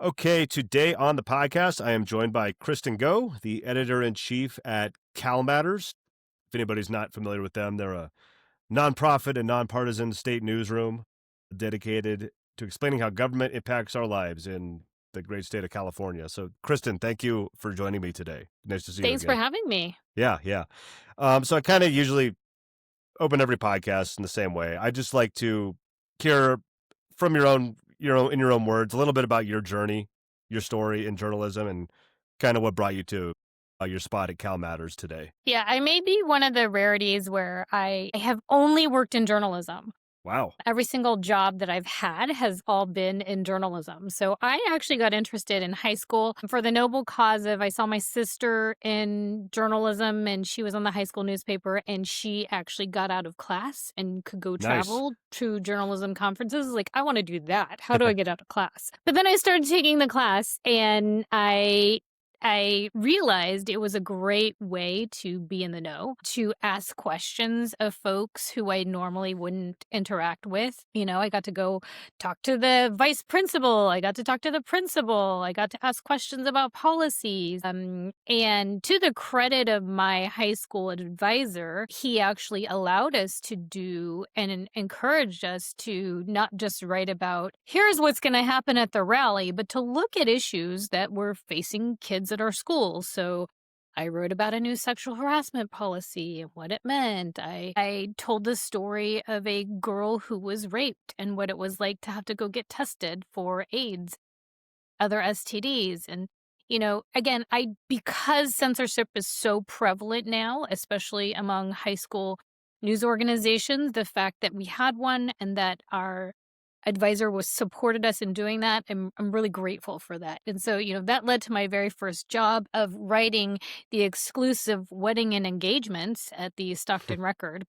Okay, today on the podcast, I am joined by Kristen Go, the editor-in-chief at CalMatters. If anybody's not familiar with them, they're a nonprofit and nonpartisan state newsroom dedicated to explaining how government impacts our lives in the great state of California. So, Kristen, thank you for joining me today. Nice to see you Thanks for again. having me. Yeah. So I kind of usually open every podcast in the same way. I just like to hear from your own words a little bit about your journey, your story in journalism, and kind of what brought you to your spot at Cal Matters today. Yeah, I may be one of the rarities where I have only worked in journalism. Wow. Every single job that I've had has all been in journalism. So I actually got interested in high school for the noble cause of I saw my sister in journalism and she was on the high school newspaper and she actually got out of class and could go Nice. travel to journalism conferences. Like, I want to do that. How do I get out of class? But then I started taking the class and I realized it was a great way to be in the know, to ask questions of folks who I normally wouldn't interact with. You know, I got to go talk to the vice principal. I got to talk to the principal. I got to ask questions about policies. And to the credit of my high school advisor, he actually allowed us to do and encouraged us to not just write about, here's what's going to happen at the rally, but to look at issues that were facing kids at our schools. So I wrote about a new sexual harassment policy and what it meant. I told the story of a girl who was raped and what it was like to have to go get tested for AIDS, other STDs. And, you know, again, because censorship is so prevalent now, especially among high school news organizations, the fact that we had one and that our advisor was supported us in doing that. I'm really grateful for that. And so, you know, that led to my very first job of writing the exclusive wedding and engagements at the Stockton Record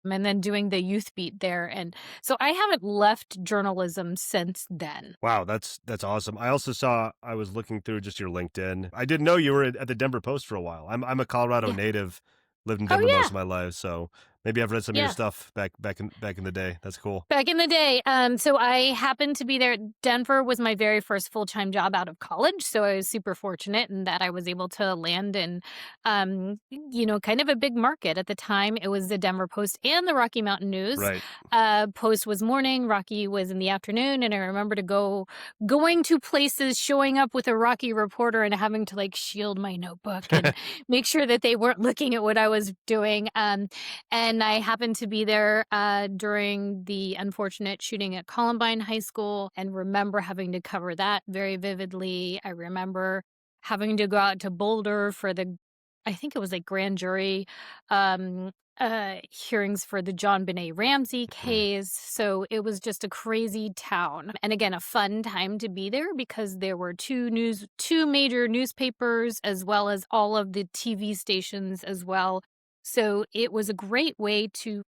and then doing the youth beat there. And so I haven't left journalism since then. Wow, that's awesome. I was looking through just your LinkedIn. I didn't know you were at the Denver Post for a while. I'm a Colorado Yeah. native, lived in Oh, Denver most yeah. of my life, so maybe I've read some of your Yeah. stuff back in the day. That's cool. Back in the day, so I happened to be there. Denver was my very first full-time job out of college, so I was super fortunate in that I was able to land in, you know, kind of a big market. At the time, it was the Denver Post and the Rocky Mountain News. Right. Post was morning, Rocky was in the afternoon, and I remember going to places, showing up with a Rocky reporter and having to, like, shield my notebook and make sure that they weren't looking at what I was doing. And I happened to be there during the unfortunate shooting at Columbine High School and remember having to cover that very vividly. I remember having to go out to Boulder for I think it was like grand jury um, hearings for the John Benet Ramsey Mhm. case. So it was just a crazy town. And again, a fun time to be there because there were two major newspapers as well as all of the TV stations as well. So it was a great way to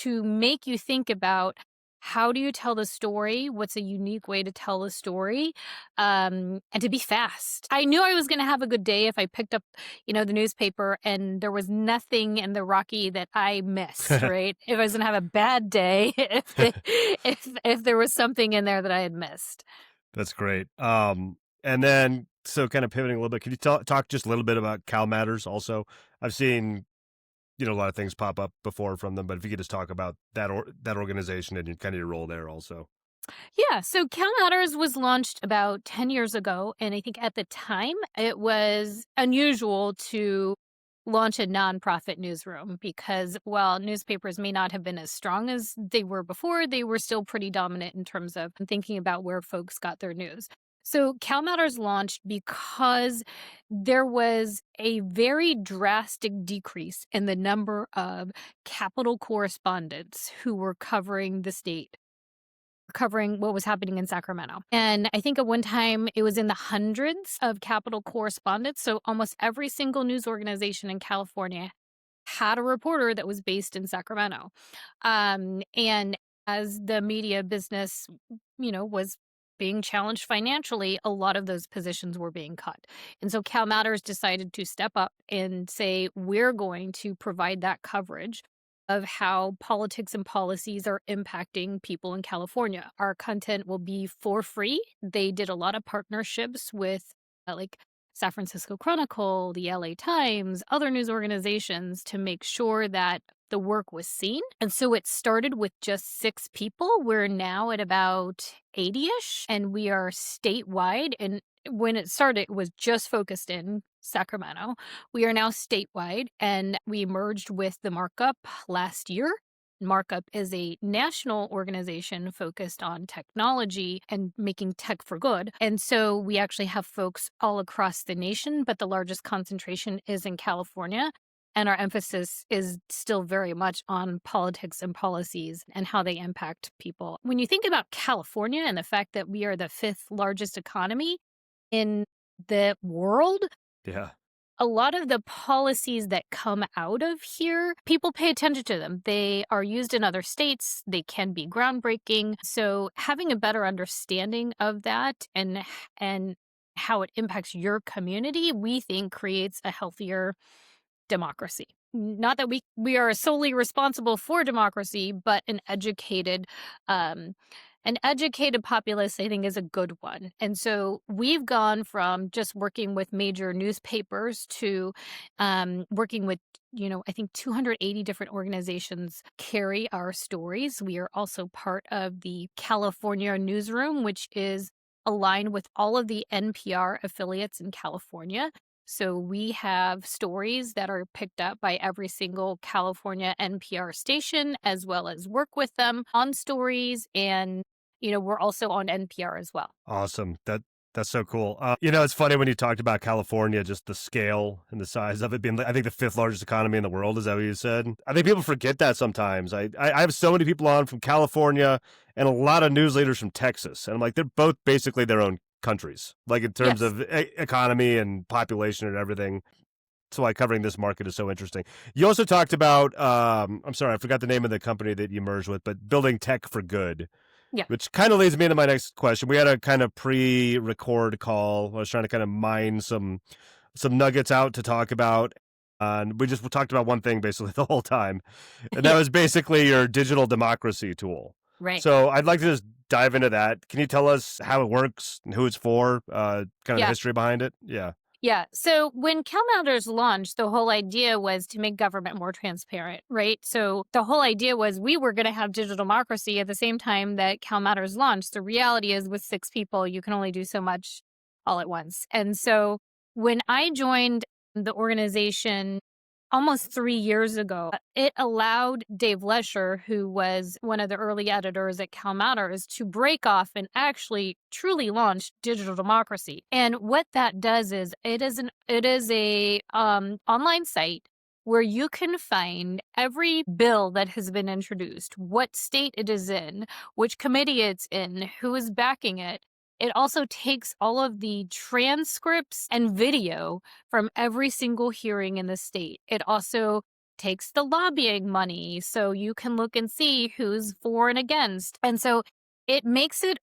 make you think about how do you tell the story? What's a unique way to tell the story? And to be fast. I knew I was going to have a good day if I picked up, you know, the newspaper and there was nothing in the Rocky that I missed, right? If I was going to have a bad day, if there was something in there that I had missed. That's great. And then so kind of pivoting a little bit, could you talk just a little bit about Cal Matters also? I've seen, a lot of things pop up before from them, but if you could just talk about that organization and kind of your role there also. Yeah, so CalMatters was launched about 10 years ago, and I think at the time it was unusual to launch a nonprofit newsroom because while newspapers may not have been as strong as they were before, they were still pretty dominant in terms of thinking about where folks got their news. So CalMatters launched because there was a very drastic decrease in the number of Capitol correspondents who were covering the state, covering what was happening in Sacramento. And I think at one time it was in the hundreds of Capitol correspondents. So almost every single news organization in California had a reporter that was based in Sacramento. And as the media business, you know, was being challenged financially, a lot of those positions were being cut. And so CalMatters decided to step up and say, we're going to provide that coverage of how politics and policies are impacting people in California. Our content will be for free. They did a lot of partnerships with like San Francisco Chronicle, the LA Times, other news organizations to make sure that the work was seen. And so it started with just 6 people. We're now at about 80-ish, and we are statewide. And when it started, it was just focused in Sacramento. We are now statewide, and we merged with the Markup last year. Markup is a national organization focused on technology and making tech for good. And so we actually have folks all across the nation, but the largest concentration is in California. And our emphasis is still very much on politics and policies and how they impact people. When you think about California and the fact that we are the 5th largest economy in the world, Yeah. a lot of the policies that come out of here, people pay attention to them. They are used in other states. They can be groundbreaking. So having a better understanding of that and how it impacts your community, we think creates a healthier democracy. Not that we are solely responsible for democracy, but um, an educated populace, I think, is a good one. And so we've gone from just working with major newspapers to working with, I think 280 different organizations carry our stories. We are also part of the California newsroom, which is aligned with all of the NPR affiliates in California. So we have stories that are picked up by every single California NPR station, as well as work with them on stories. And, we're also on NPR as well. Awesome. That's so cool. It's funny when you talked about California, just the scale and the size of it being, I think, the 5th largest economy in the world. Is that what you said? I think people forget that sometimes. I have so many people on from California and a lot of news leaders from Texas. And I'm like, they're both basically their own countries, like in terms Yes. of economy and population and everything. That's why covering this market is so interesting. You also talked about, I'm sorry, I forgot the name of the company that you merged with, but building tech for good. Yeah. Which kind of leads me into my next question. We had a kind of pre-record call. I was trying to kind of mine some nuggets out to talk about. And we talked about one thing basically the whole time. And that Yeah. was basically your digital democracy tool. Right. So I'd like to just dive into that. Can you tell us how it works and who it's for, kind of the Yeah. history behind it? Yeah. Yeah. So when CalMatters launched, the whole idea was to make government more transparent, right? So the whole idea was we were going to have digital democracy at the same time that CalMatters launched. The reality is with 6 people, you can only do so much all at once. And so when I joined the organization almost 3 years ago, it allowed Dave Lesher, who was one of the early editors at CalMatters, to break off and actually truly launch digital democracy. And what that does is it is a online site where you can find every bill that has been introduced, what state it is in, which committee it's in, who is backing it. It also takes all of the transcripts and video from every single hearing in the state. It also takes the lobbying money, so you can look and see who's for and against. And so it makes it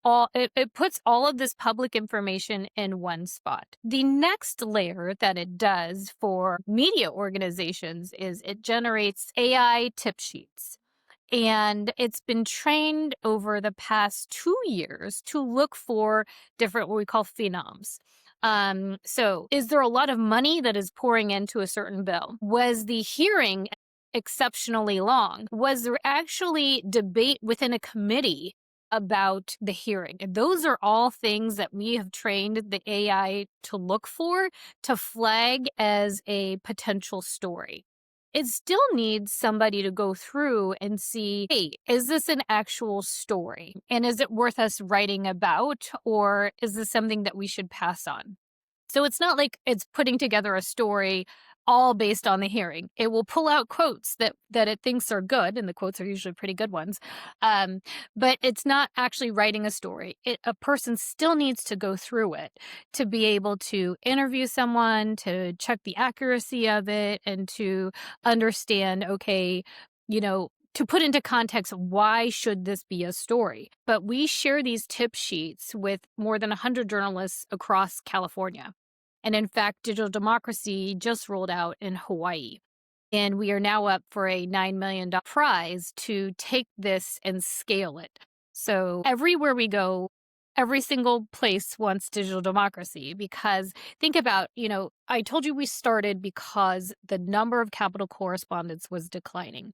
puts all of this public information in one spot. The next layer that it does for media organizations is it generates AI tip sheets. And it's been trained over the past 2 years to look for different, what we call phenoms. So is there a lot of money that is pouring into a certain bill? Was the hearing exceptionally long? Was there actually debate within a committee about the hearing? And those are all things that we have trained the AI to look for to flag as a potential story. It still needs somebody to go through and see, hey, is this an actual story? And is it worth us writing about? Or is this something that we should pass on? So it's not like it's putting together a story all based on the hearing. It will pull out quotes that it thinks are good, and the quotes are usually pretty good ones. But it's not actually writing a story. A person still needs to go through it to be able to interview someone, to check the accuracy of it, and to understand, okay, to put into context, why should this be a story? But we share these tip sheets with more than 100 journalists across California. And in fact, digital democracy just rolled out in Hawaii. And we are now up for a $9 million prize to take this and scale it. So everywhere we go, every single place wants digital democracy because think about, I told you we started because the number of Capitol correspondence was declining.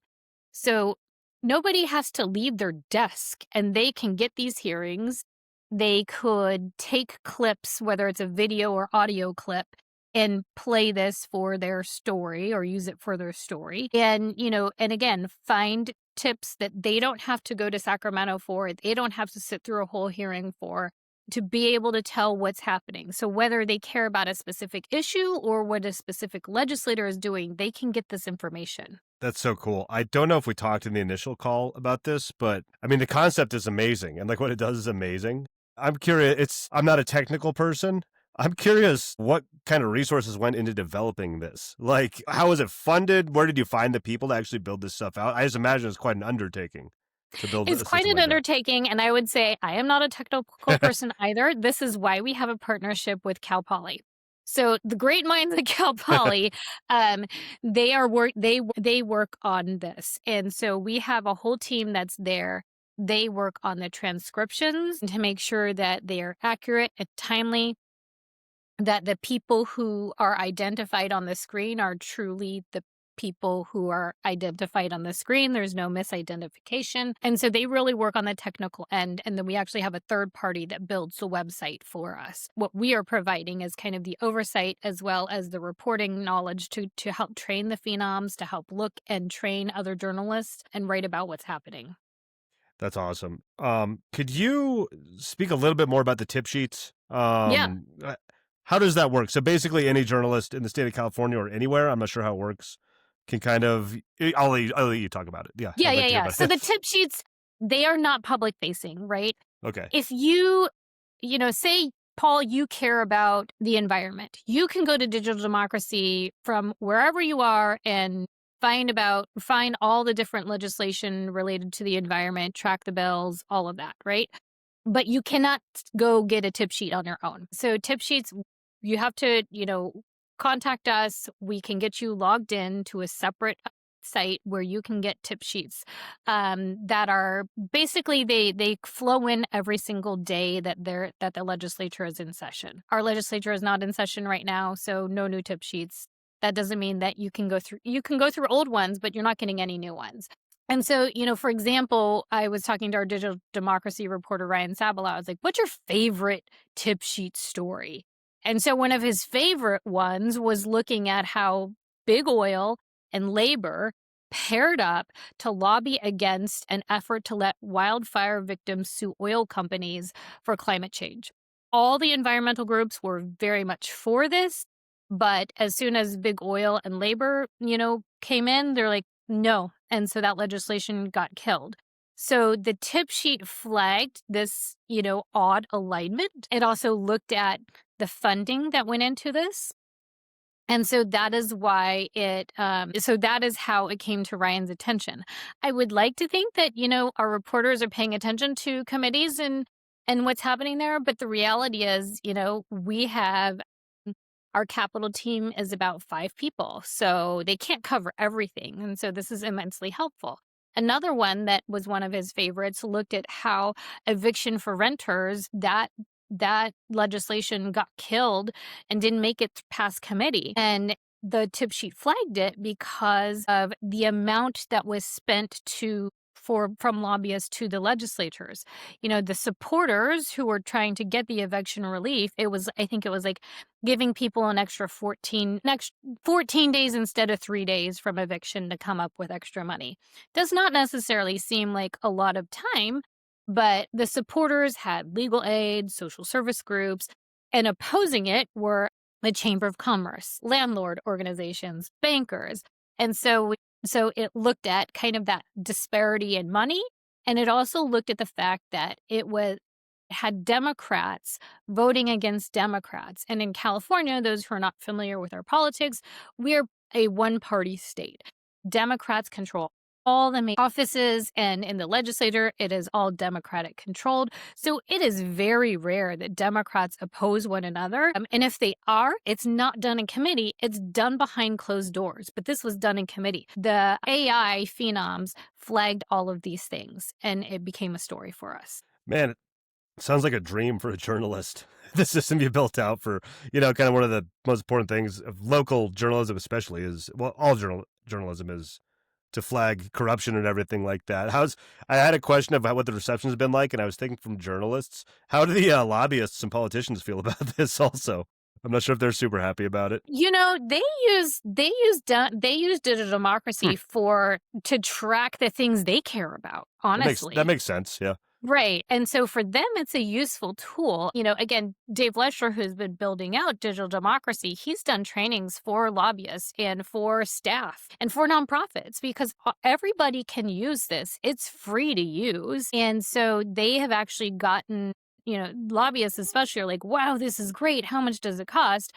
So nobody has to leave their desk and they can get these hearings. They could take clips, whether it's a video or audio clip, and play this for their story or use it for their story. And again, find tips that they don't have to go to Sacramento for, they don't have to sit through a whole hearing for, to be able to tell what's happening. So whether they care about a specific issue or what a specific legislator is doing, they can get this information. That's so cool. I don't know if we talked in the initial call about this, but I mean, the concept is amazing. And like what it does is amazing. I'm curious. I'm not a technical person. I'm curious what kind of resources went into developing this. Like, how was it funded? Where did you find the people to actually build this stuff out? I just imagine it's quite an undertaking to build It's a quite system an like that. undertaking, and I would say I am not a technical person either. This is why we have a partnership with Cal Poly. So the great minds at Cal Poly, they work on this, and so we have a whole team that's there. They work on the transcriptions to make sure that they are accurate and timely, that the people who are identified on the screen are truly the people who are identified on the screen. There's no misidentification. And so they really work on the technical end. And then we actually have a third party that builds the website for us. What we are providing is kind of the oversight as well as the reporting knowledge to help train the phenoms, to help look and train other journalists and write about what's happening. That's awesome. Could you speak a little bit more about the tip sheets? Yeah. How does that work? So basically, any journalist in the state of California or anywhere, I'm not sure how it works, can kind of. I'll let you talk about it. Yeah, Yeah, I'd like yeah, to hear yeah. about So it. the tip sheets, they are not public facing, right? Okay. If say, Paul, you care about the environment, you can go to Digital Democracy from wherever you are and find all the different legislation related to the environment, track the bills, all of that, right? But you cannot go get a tip sheet on your own. So tip sheets, you have to, contact us. We can get you logged in to a separate site where you can get tip sheets that are basically they flow in every single day that the legislature is in session. Our legislature is not in session right now, so no new tip sheets. That doesn't mean that you can go through old ones, but you're not getting any new ones. And so, for example, I was talking to our digital democracy reporter, Ryan Sabala. I was like, what's your favorite tip sheet story? And so one of his favorite ones was looking at how big oil and labor paired up to lobby against an effort to let wildfire victims sue oil companies for climate change. All the environmental groups were very much for this, but as soon as big oil and labor, came in, they're like, no. And so that legislation got killed. So the tip sheet flagged this, odd alignment. It also looked at the funding that went into this. And so that is why that is how it came to Ryan's attention. I would like to think that, our reporters are paying attention to committees and what's happening there. But the reality is, we have our Capitol team is about 5 people, so they can't cover everything. And so this is immensely helpful. Another one that was one of his favorites looked at how eviction for renters, that legislation got killed and didn't make it past committee. And the tip sheet flagged it because of the amount that was spent from lobbyists to the legislators. The supporters who were trying to get the eviction relief, I think it was like giving people an extra 14 days instead of 3 days from eviction to come up with extra money. Does not necessarily seem like a lot of time, but the supporters had legal aid, social service groups, and opposing it were the Chamber of Commerce, landlord organizations, bankers. And so it looked at kind of that disparity in money, and it also looked at the fact that it had Democrats voting against Democrats. And in California, those who are not familiar with our politics, we're a one-party state. Democrats control all the main offices, and in the legislature, it is all Democratic controlled. So it is very rare that Democrats oppose one another. And if they are, it's not done in committee, it's done behind closed doors. But this was done in committee. The AI phenoms flagged all of these things, and it became a story for us. Man, it sounds like a dream for a journalist. The system you built out for, kind of one of the most important things of local journalism, especially, is, well, all journalism is to flag corruption and everything like that. I had a question about what the reception has been like, and I was thinking from journalists, how do the lobbyists and politicians feel about this also? I'm not sure if they're super happy about it. They use digital democracy to track the things they care about, honestly. That makes sense, yeah. Right. And so for them, it's a useful tool. Again, Dave Lesher, who's been building out digital democracy, he's done trainings for lobbyists and for staff and for nonprofits because everybody can use this. It's free to use. And so they have actually gotten, lobbyists especially are like, wow, this is great. How much does it cost?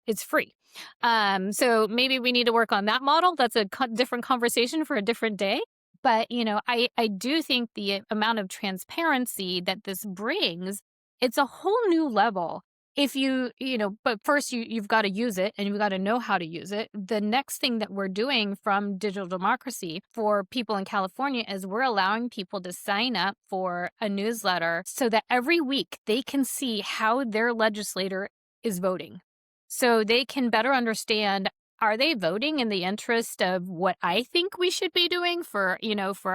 It's free. So maybe we need to work on that model. That's a different conversation for a different day. But, I do think the amount of transparency that this brings, it's a whole new level. If but first you've got to use it and you've got to know how to use it. The next thing that we're doing from digital democracy for people in California is we're allowing people to sign up for a newsletter so that every week they can see how their legislator is voting. So they can better understand, are they voting in the interest of what I think we should be doing for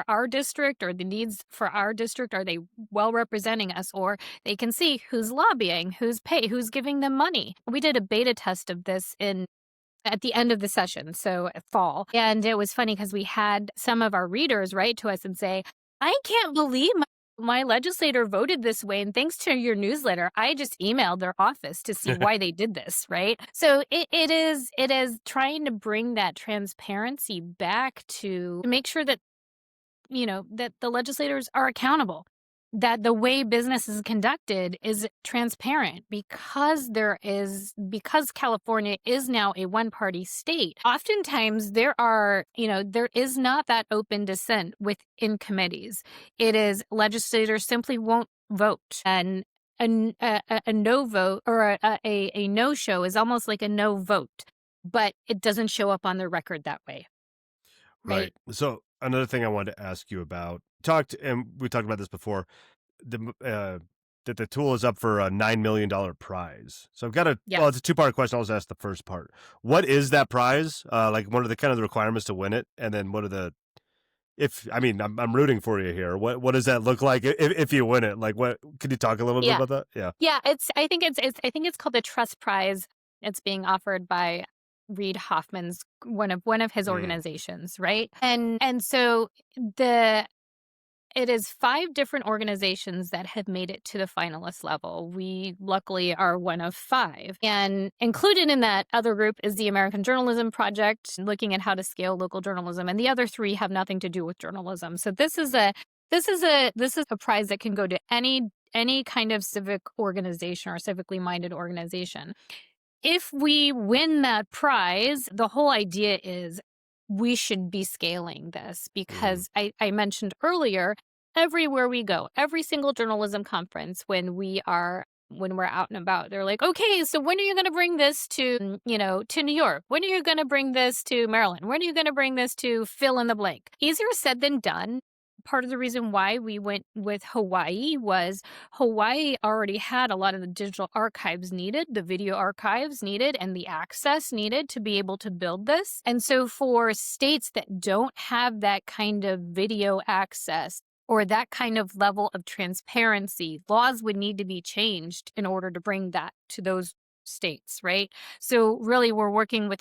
our district or the needs for our district? Are they well representing us? Or they can see who's lobbying, who's giving them money. We did a beta test of this at the end of the session, so fall. And it was funny because we had some of our readers write to us and say, I can't believe my legislator voted this way, and thanks to your newsletter, I just emailed their office to see why they did this, right? So it is trying to bring that transparency back to make sure that, that the legislators are accountable, that the way business is conducted is transparent because California is now a one-party state. Oftentimes there is not that open dissent within committees. It is legislators simply won't vote, and a no vote or a no show is almost like a no vote, but it doesn't show up on the record that way. Right. So another thing I wanted to ask you about, we talked about this before, that the tool is up for a $9 million prize. So I've got well, it's a two-part question. I'll just ask the first part. What is that prize? Like, what are the requirements to win it? And then what are I'm rooting for you here. What does that look like if you win it? Like, what, could you talk a little bit about that? Yeah. Yeah. I think it's called the Trust Prize. It's being offered by Reid Hoffman's one of his organizations, right? And so it is 5 different organizations that have made it to the finalist level. We luckily are one of 5. And included in that other group is the American Journalism Project, looking at how to scale local journalism. And the other 3 have nothing to do with journalism. So this is a prize that can go to any kind of civic organization or civically minded organization. If we win that prize, the whole idea is we should be scaling this because I mentioned earlier, everywhere we go, every single journalism conference, when we're out and about, they're like, okay, so when are you going to bring this to New York? When are you going to bring this to Maryland? When are you going to bring this to fill in the blank? Easier said than done. Part of the reason why we went with Hawaii was Hawaii already had a lot of the digital archives needed, the video archives needed, and the access needed to be able to build this. And so for states that don't have that kind of video access or that kind of level of transparency, laws would need to be changed in order to bring that to those states, right? So really we're working with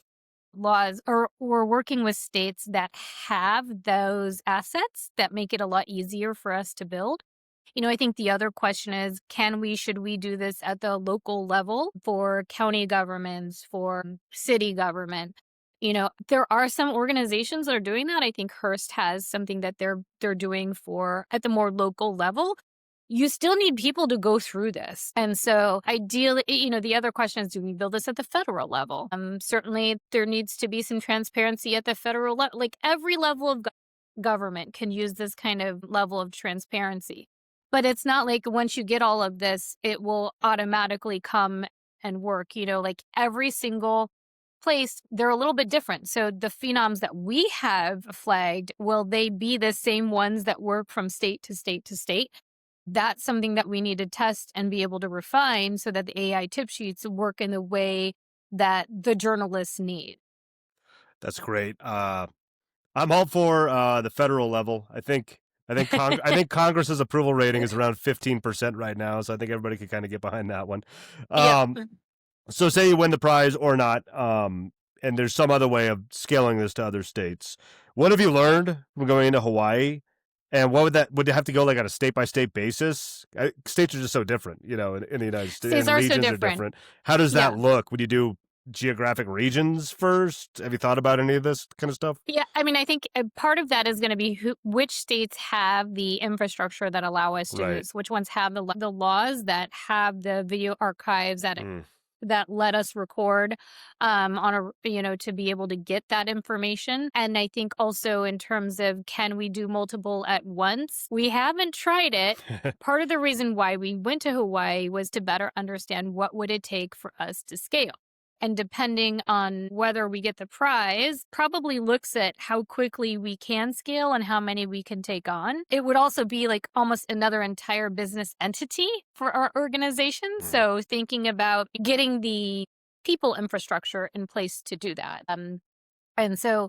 we're working with states that have those assets that make it a lot easier for us to build. I think the other question is, should we do this at the local level for county governments, for city government? There are some organizations that are doing that. I think Hearst has something that they're doing at the more local level. You still need people to go through this. And so ideally, the other question is, do we build this at the federal level? Certainly there needs to be some transparency at the federal level. Like every level of government can use this kind of level of transparency. But it's not like once you get all of this, it will automatically come and work. Like every single place, they're a little bit different. So the phenoms that we have flagged, will they be the same ones that work from state to state to state? That's something that we need to test and be able to refine so that the AI tip sheets work in the way that the journalists need. That's great. I'm all for the federal level. I think Congress's approval rating is around 15% right now, so I think everybody could kind of get behind that one. Yep. So say you win the prize or not, and there's some other way of scaling this to other states. What have you learned from going into Hawaii? And what would it have to go like on a state by state basis? States are just so different, in the United States, States and are so regions are different. different. How does Yeah. that look? Would you do geographic regions first? Have you thought about any of this kind of stuff? Yeah, I mean, I think part of that is going to be which states have the infrastructure that allow us to do Right. this, which ones have the laws that have the video archives that Mm. that let us record on to be able to get that information. And I think also in terms of, can we do multiple at once? We haven't tried it. Part of the reason why we went to Hawaii was to better understand what would it take for us to scale. And depending on whether we get the prize, probably looks at how quickly we can scale and how many we can take on. It would also be like almost another entire business entity for our organization. So thinking about getting the people infrastructure in place to do that. And so,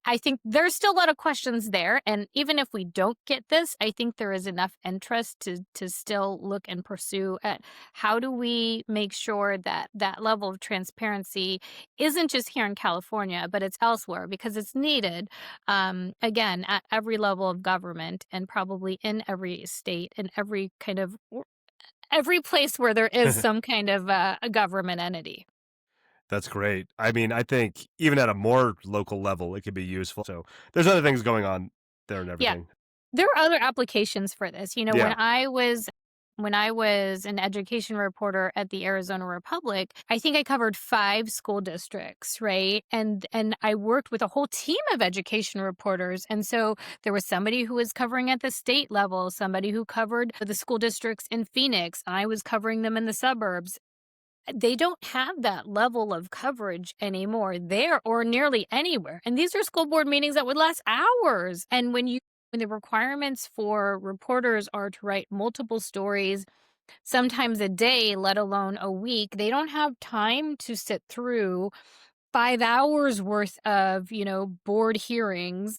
I think there's still a lot of questions there. And even if we don't get this, I think there is enough interest to still look and pursue at how do we make sure that that level of transparency isn't just here in California, but it's elsewhere, because it's needed, again, at every level of government, and probably in every state and every place where there is some kind of a government entity. That's great. I mean, I think even at a more local level, it could be useful. So there's other things going on there and Yeah. everything. There are other applications for this. When Yeah. I was an education reporter at the Arizona Republic, I think I covered 5 school districts, right? And I worked with a whole team of education reporters. And so there was somebody who was covering at the state level, somebody who covered the school districts in Phoenix, and I was covering them in the suburbs. They don't have that level of coverage anymore there or nearly anywhere. And these are school board meetings that would last hours. And when the requirements for reporters are to write multiple stories, sometimes a day, let alone a week, they don't have time to sit through 5 hours worth of, board hearings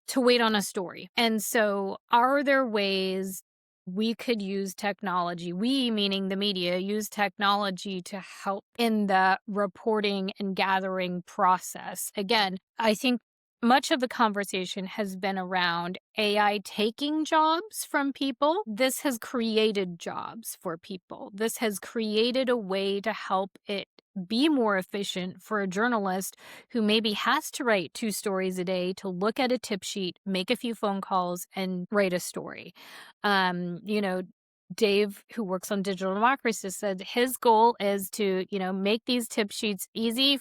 to wait on a story. And so, are there ways we could use technology, we meaning the media, use technology to help in the reporting and gathering process? Again, I think much of the conversation has been around AI taking jobs from people. This has created jobs for people. This has created a way to help it be more efficient for a journalist who maybe has to write 2 stories a day, to look at a tip sheet, make a few phone calls, and write a story. You know, Dave, who works on Digital Democracy, said his goal is to, make these tip sheets easy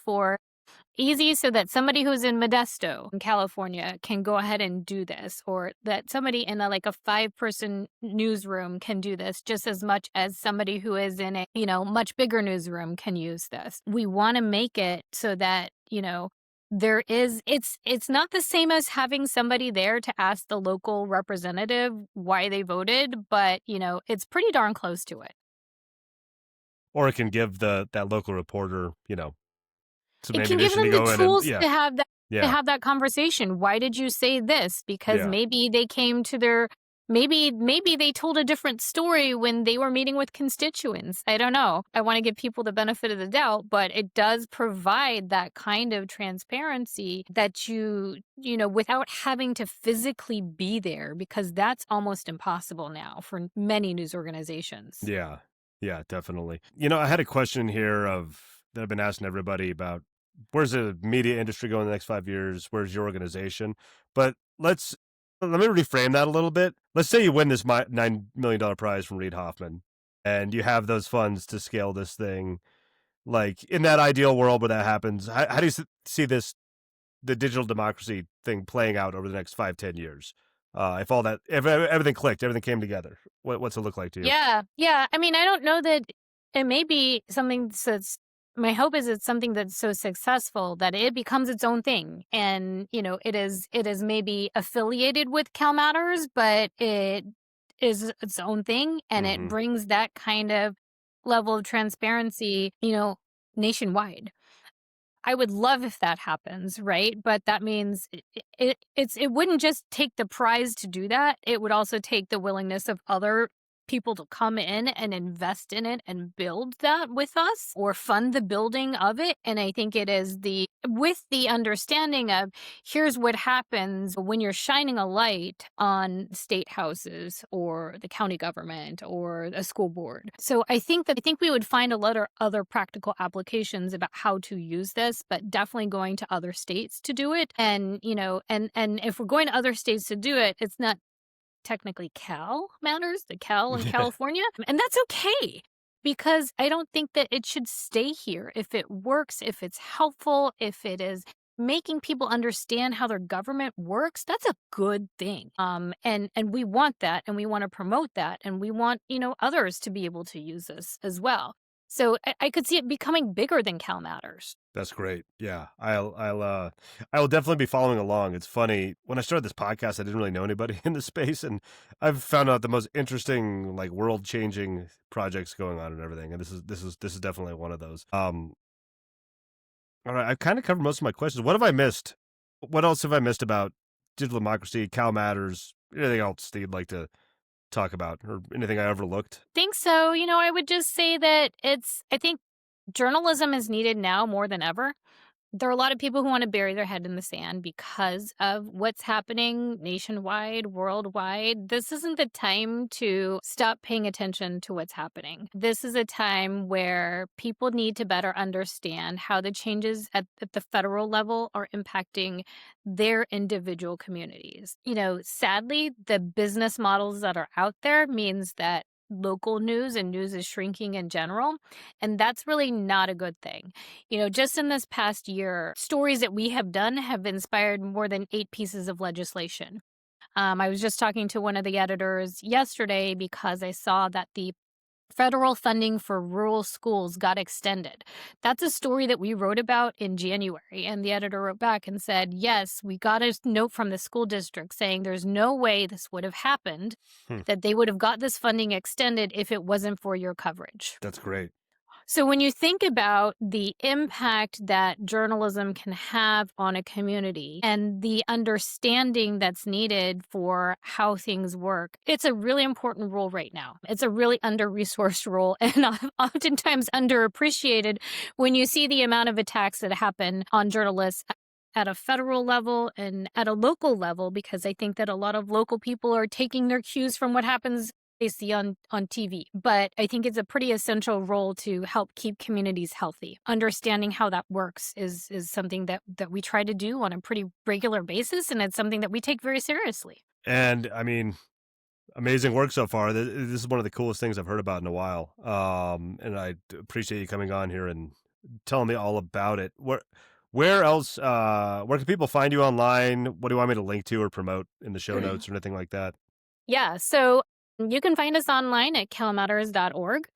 so that somebody who's in Modesto, in California, can go ahead and do this, or that somebody in like a 5-person newsroom can do this just as much as somebody who is in a, much bigger newsroom can use this. We want to make it so that, it's not the same as having somebody there to ask the local representative why they voted, but, it's pretty darn close to it. Or it can give that local reporter, some It can give ammunition to them the go in and tools to have that conversation. Why did you say this? Because Yeah. maybe they came to their maybe they told a different story when they were meeting with constituents. I don't know. I want to give people the benefit of the doubt, but it does provide that kind of transparency that without having to physically be there, because that's almost impossible now for many news organizations. Yeah. Yeah, definitely. I had a question here that I've been asking everybody about: where's the media industry going in the next 5 years? Where's your organization? But let me reframe that a little bit. Let's say you win this $9 million prize from Reid Hoffman, and you have those funds to scale this thing. Like, in that ideal world where that happens, how do you see this the digital democracy thing playing out over the next 5-10 years? If everything clicked, everything came together, what's it look like to you? Yeah. I mean, I don't know that it may be something that's my hope is it's something that's so successful that it becomes its own thing. And, it is maybe affiliated with CalMatters, but it is its own thing and it Hmm. brings that kind of level of transparency, nationwide. I would love if that happens, right? But that means it wouldn't just take the prize to do that. It would also take the willingness of other people to come in and invest in it and build that with us or fund the building of it. And I think it is with the understanding of here's what happens when you're shining a light on state houses or the county government or a school board. So I think we would find a lot of other practical applications about how to use this, but definitely going to other states to do it. And, and if we're going to other states to do it, it's not technically Cal matters, the Cal in Yeah. California. And that's okay because I don't think that it should stay here. If it works, if it's helpful, if it is making people understand how their government works, that's a good thing. And we want that and we want to promote that and we want, others to be able to use this as well. So I could see it becoming bigger than Cal Matters. That's great. Yeah. I will definitely be following along. It's funny. When I started this podcast, I didn't really know anybody in the space, and I've found out the most interesting, like world-changing projects going on and everything. And this is definitely one of those. All right, I've kind of covered most of my questions. What have I missed? What else have I missed about digital democracy, Cal Matters, anything else that you'd like to talk about, or anything I overlooked? Think so. I would just say that I think journalism is needed now more than ever. There are a lot of people who want to bury their head in the sand because of what's happening nationwide, worldwide. This isn't the time to stop paying attention to what's happening. This is a time where people need to better understand how the changes at the federal level are impacting their individual communities. Sadly, the business models that are out there means that local news and news is shrinking in general. And that's really not a good thing. Just in this past year, stories that we have done have inspired more than 8 pieces of legislation. I was just talking to one of the editors yesterday because I saw that the federal funding for rural schools got extended. That's a story that we wrote about in January. And the editor wrote back and said, yes, we got a note from the school district saying there's no way this would have happened, Hmm, that they would have got this funding extended if it wasn't for your coverage. that's great. So when you think about the impact that journalism can have on a community and the understanding that's needed for how things work, it's a really important role right now. It's a really under-resourced role and oftentimes underappreciated when you see the amount of attacks that happen on journalists at a federal level and at a local level, because I think that a lot of local people are taking their cues from what happens they see on TV. But I think it's a pretty essential role to help keep communities healthy. Understanding how that works is something that we try to do on a pretty regular basis, and it's something that we take very seriously. And I mean, amazing work so far. This is one of the coolest things I've heard about in a while. And I appreciate you coming on here and telling me all about it. Where else? Where can people find you online? What do you want me to link to or promote in the show notes or anything like that? Yeah, so you can find us online at calmatters.org.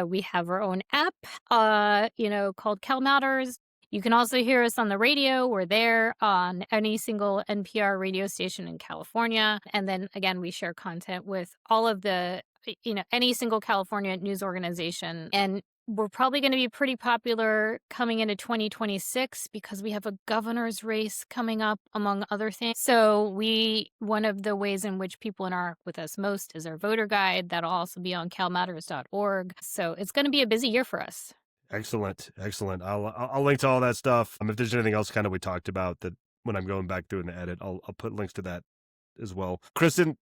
We have our own app, called CalMatters. You can also hear us on the radio. We're there on any single NPR radio station in California. And then again, we share content with all of any single California news organization. And we're probably going to be pretty popular coming into 2026 because we have a governor's race coming up, among other things. So one of the ways in which people interact with us most is our voter guide. That'll also be on calmatters.org. So it's going to be a busy year for us. Excellent. I'll link to all that stuff. If there's anything else kind of we talked about that when I'm going back through in the edit, I'll put links to that as well. Kristen,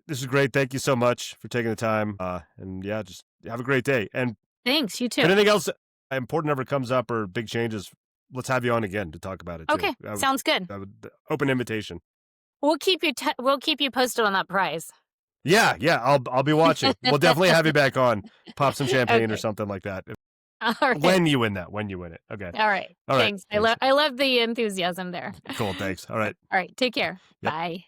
this is great. Thank you so much for taking the time. And yeah, just have a great day. And Thanks, you too. if anything else important ever comes up or big changes, let's have you on again to talk about it too. Okay, sounds good. Open invitation. We'll keep you posted on that prize. Yeah, I'll be watching. We'll definitely have you back on. Pop some champagne or Okay. something like that. All right. When you win that, when you win it. Okay. All right. All right. Thanks. Thanks. I love the enthusiasm there. Cool. Thanks. All right. All right. Take care. Yep. Bye.